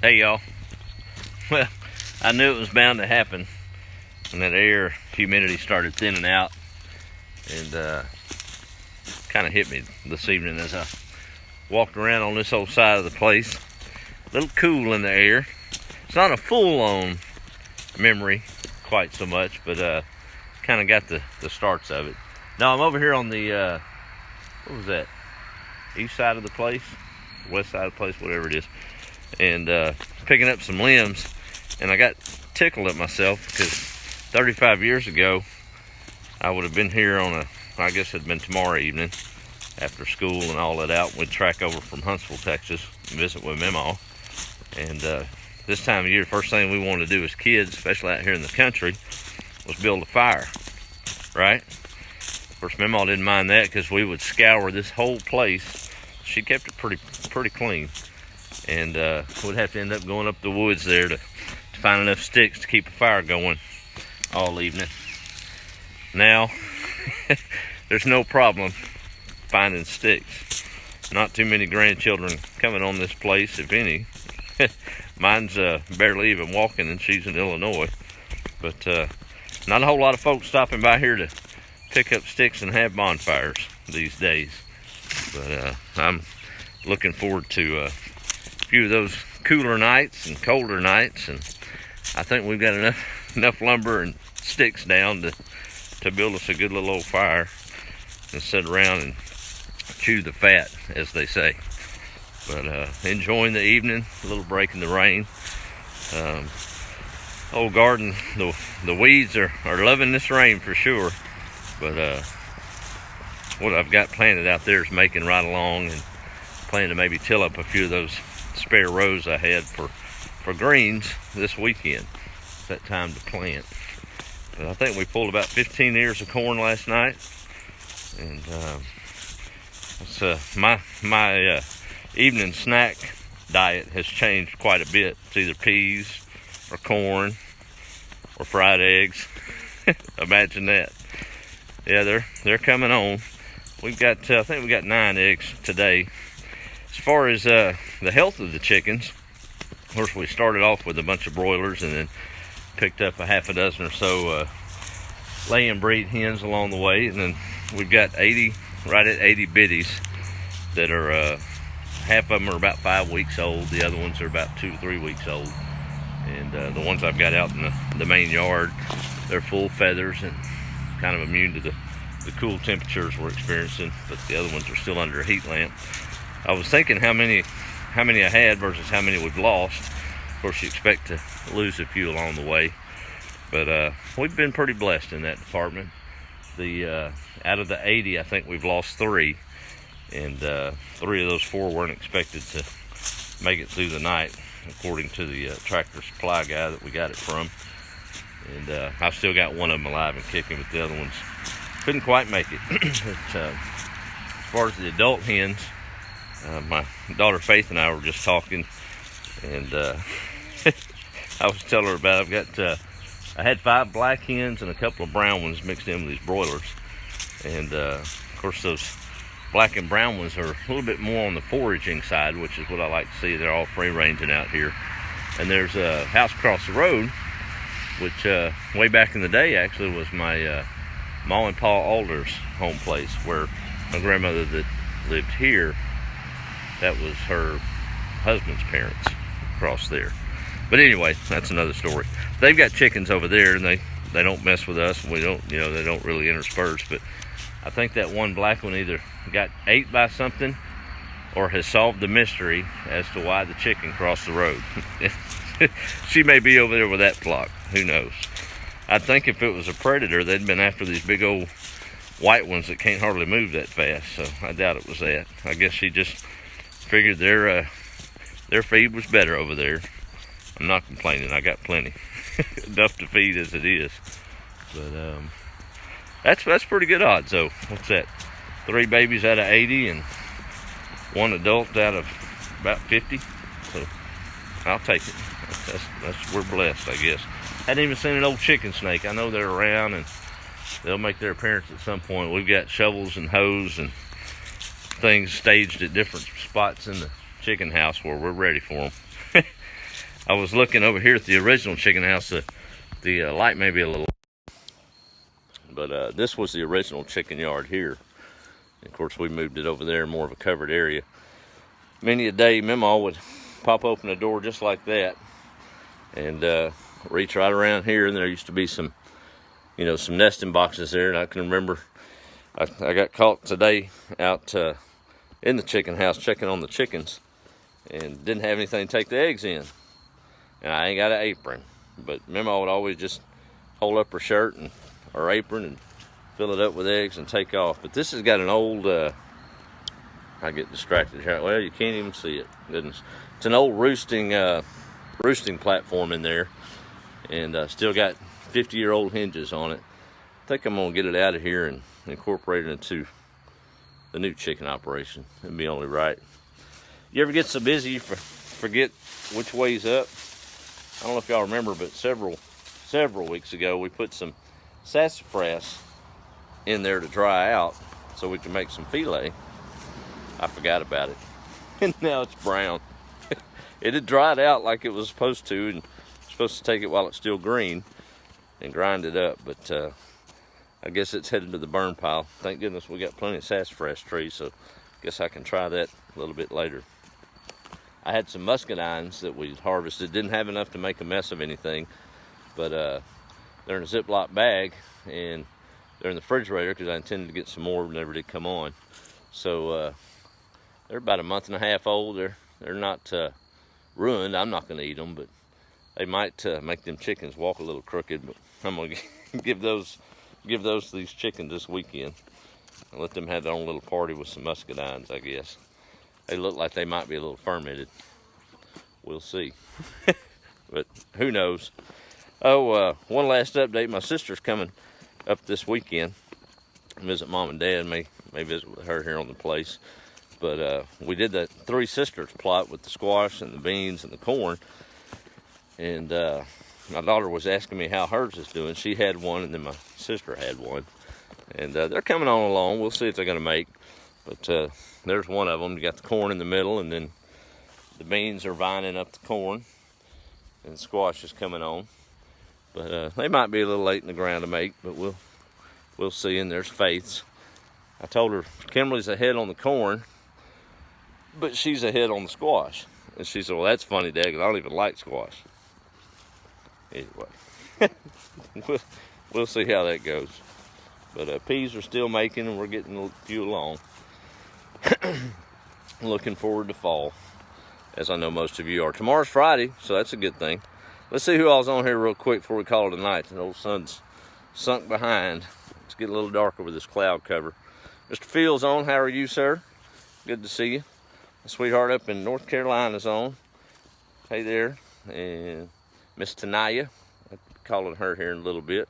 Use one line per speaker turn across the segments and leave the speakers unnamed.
Hey y'all. Well, I knew it was bound to happen when that air humidity started thinning out, and kind of hit me this evening as I walked around on this whole side of the place. A little cool in the air. It's not a full-on memory quite so much, but kind of got the starts of it. Now I'm over here on the what was that? East side of the place, west side of the place, whatever it is, and picking up some limbs, and I got tickled at myself because 35 years ago I would have been here on I guess it'd been tomorrow evening after school and all that out. We'd track over from Huntsville, Texas, and visit with Memo. And this time of year, first thing we wanted to do as kids, especially out here in the country, was build a fire, right? Of course, Memo didn't mind that because we would scour this whole place. She kept it pretty clean. And we'd have to end up going up the woods there to find enough sticks to keep a fire going all evening. Now, there's no problem finding sticks. Not too many grandchildren coming on this place, if any. Mine's barely even walking, and she's in Illinois. But not a whole lot of folks stopping by here to pick up sticks and have bonfires these days. But I'm looking forward to a few of those cooler nights and colder nights, and I think we've got enough lumber and sticks down to build us a good little old fire and sit around and chew the fat, as they say. But enjoying the evening, a little break in the rain. Old garden, the weeds are loving this rain for sure. But what I've got planted out there is making right along, and plan to maybe till up a few of those spare rows I had for greens this weekend. It's that time to plant. But I think we pulled about 15 ears of corn last night, and it's my evening snack diet has changed quite a bit. It's either peas or corn or fried eggs. Imagine that. Yeah, they're coming on. We've got I think we got 9 eggs today. As far as the health of the chickens, of course, we started off with a bunch of broilers and then picked up a half a dozen or so lay and breed hens along the way, and then we've got right at 80 biddies that are half of them are about 5 weeks old. The other ones are about 2 to 3 weeks old. And the ones I've got out in the main yard, they're full feathers and kind of immune to the cool temperatures we're experiencing, but the other ones are still under a heat lamp. I was thinking how many I had versus how many we've lost. Of course, you expect to lose a few along the way, but we've been pretty blessed in that department. Out of the 80, I think we've lost 3, and 3 of those 4 weren't expected to make it through the night, according to the tractor supply guy that we got it from. And I've still got one of them alive and kicking, but the other ones couldn't quite make it. As far as the adult hens, my daughter Faith and I were just talking, and I was telling her about I had 5 black hens and a couple of brown ones mixed in with these broilers. And of course, those black and brown ones are a little bit more on the foraging side, which is what I like to see. They're all free ranging out here. And there's a house across the road, which way back in the day actually was my Ma and Pa Alder's home place, where my grandmother that lived here, that was her husband's parents across there. But anyway, that's another story. They've got chickens over there, and they don't mess with us, and we don't, they don't really intersperse. But I think that one black one either got ate by something or has solved the mystery as to why the chicken crossed the road. She may be over there with that flock. Who knows? I think if it was a predator, they'd been after these big old white ones that can't hardly move that fast. So I doubt it was that. I guess she just figured their feed was better over there. I'm not complaining. I got plenty. Enough to feed as it is. But that's pretty good odds, though. What's that? 3 babies out of 80 and 1 adult out of about 50. So I'll take it. We're blessed, I guess. Hadn't even seen an old chicken snake. I know they're around and they'll make their appearance at some point. We've got shovels and hose and things staged at different spots in the chicken house where we're ready for them. I was looking over here at the original chicken house. The light may be a little, but this was the original chicken yard here. And of course, we moved it over there, more of a covered area. Many a day, Mama would pop open the door just like that and reach right around here, and there used to be some, some nesting boxes there. And I can remember I got caught today out in the chicken house checking on the chickens, and didn't have anything to take the eggs in. And I ain't got an apron, but Mama would always just hold up her shirt and her apron and fill it up with eggs and take off. But this has got an old, I get distracted here. Well, you can't even see it. Goodness, it's an old roosting platform in there, and still got 50-year-old hinges on it. I think I'm gonna get it out of here and incorporate it into the new chicken operation. It'd be only right. You ever get so busy you forget which way's up? I don't know if y'all remember, but several weeks ago we put some sassafras in there to dry out so we can make some filet. I forgot about it, and now it's brown. It had dried out like it was supposed to, and supposed to take it while it's still green and grind it up, but I guess it's headed to the burn pile. Thank goodness we got plenty of sassafras trees, so I guess I can try that a little bit later. I had some muscadines that we harvested. Didn't have enough to make a mess of anything, but they're in a Ziploc bag, and they're in the refrigerator because I intended to get some more, but never did come on. So they're about a month and a half old. They're not ruined. I'm not going to eat them, but they might make them chickens walk a little crooked. But I'm going to give those to these chickens this weekend and let them have their own little party with some muscadines, I guess. They look like they might be a little fermented. We'll see. But who knows? Oh, one last update. My sister's coming up this weekend. Visit Mom and Dad. May visit with her here on the place. But we did that Three Sisters plot with the squash and the beans and the corn. And my daughter was asking me how hers is doing. She had one, and then my sister had one. And they're coming on along. We'll see if they're going to make. But there's one of them. You got the corn in the middle, and then the beans are vining up the corn, and the squash is coming on. But they might be a little late in the ground to make, but we'll see. And there's Faith's. I told her Kimberly's ahead on the corn, but she's ahead on the squash. And she said, "Well, that's funny, Dad, 'cause I don't even like squash." Anyway, we'll see how that goes. But peas are still making, and we're getting a few along. Looking forward to fall, as I know most of you are. Tomorrow's Friday, so that's a good thing. Let's see who all's on here real quick before we call it a night. The old sun's sunk behind. It's getting a little darker with this cloud cover. Mr. Fields on. How are you, sir? Good to see you. My sweetheart up in North Carolina's on. Hey there. And Miss Tanaya. I'll be calling her here in a little bit.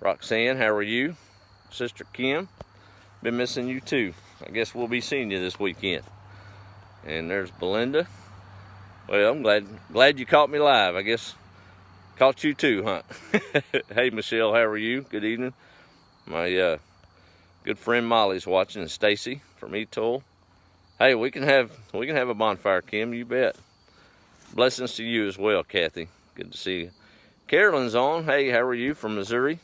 Roxanne, how are you? Sister Kim. Been missing you too. I guess we'll be seeing you this weekend. And there's Belinda. Well, I'm glad you caught me live. I guess caught you too, huh? Hey, Michelle, how are you? Good evening. My good friend Molly's watching, and Stacy from Etoll. Hey, we can have a bonfire, Kim. You bet. Blessings to you as well, Kathy. Good to see you. Carolyn's on. Hey, how are you? From Missouri.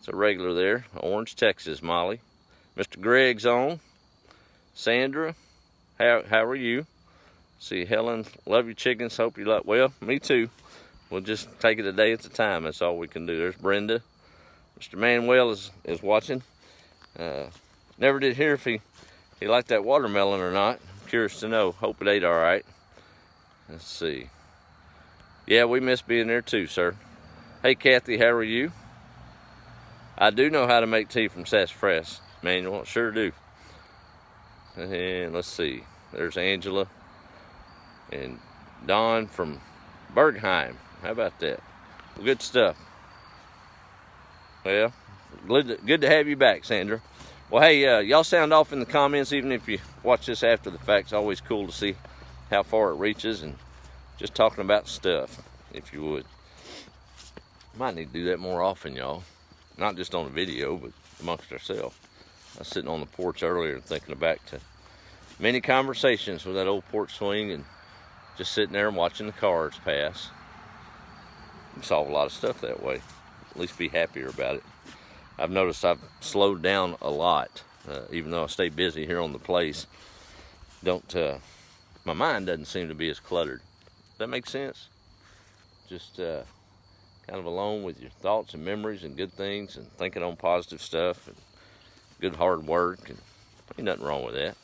It's a regular there. Orange, Texas, Molly. Mr. Greg's on. Sandra, how are you? See, Helen, love your chickens. Hope you like. Well, me too. We'll just take it a day at a time. That's all we can do. There's Brenda. Mr. Manuel is watching. Never did hear if he liked that watermelon or not. I'm curious to know. Hope it ate all right. Let's see. Yeah, we miss being there too, sir. Hey, Kathy, how are you? I do know how to make tea from sassafras, Manuel. Sure do. And let's see. There's Angela and Don from Bergheim. How about that? Well, good stuff. Well, good to have you back, Sandra. Well, hey, y'all sound off in the comments, even if you watch this after the fact. It's always cool to see how far it reaches, and just talking about stuff, if you would. Might need to do that more often, y'all. Not just on a video, but amongst ourselves. I was sitting on the porch earlier and thinking back to many conversations with that old porch swing and just sitting there and watching the cars pass. You solve a lot of stuff that way. At least be happier about it. I've noticed I've slowed down a lot, even though I stay busy here on the place. My mind doesn't seem to be as cluttered. Does that make sense? Just kind of alone with your thoughts and memories and good things and thinking on positive stuff and good hard work, and ain't nothing wrong with that.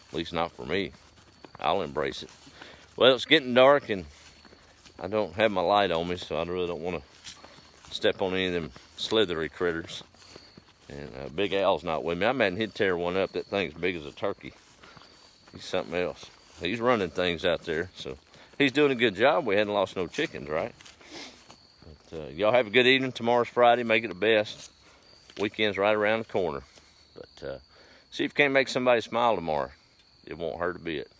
At least not for me. I'll embrace it. Well, it's getting dark and I don't have my light on me, so I really don't want to step on any of them slithery critters. And Big Al's not with me. I'm mad he'd tear one up. That thing's big as a turkey. He's something else. He's running things out there, so he's doing a good job. We hadn't lost no chickens, right? But y'all have a good evening. Tomorrow's Friday. Make it the best. Weekend's right around the corner. But see if you can't make somebody smile tomorrow. It won't hurt a bit.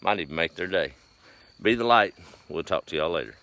Might even make their day. Be the light. We'll talk to y'all later.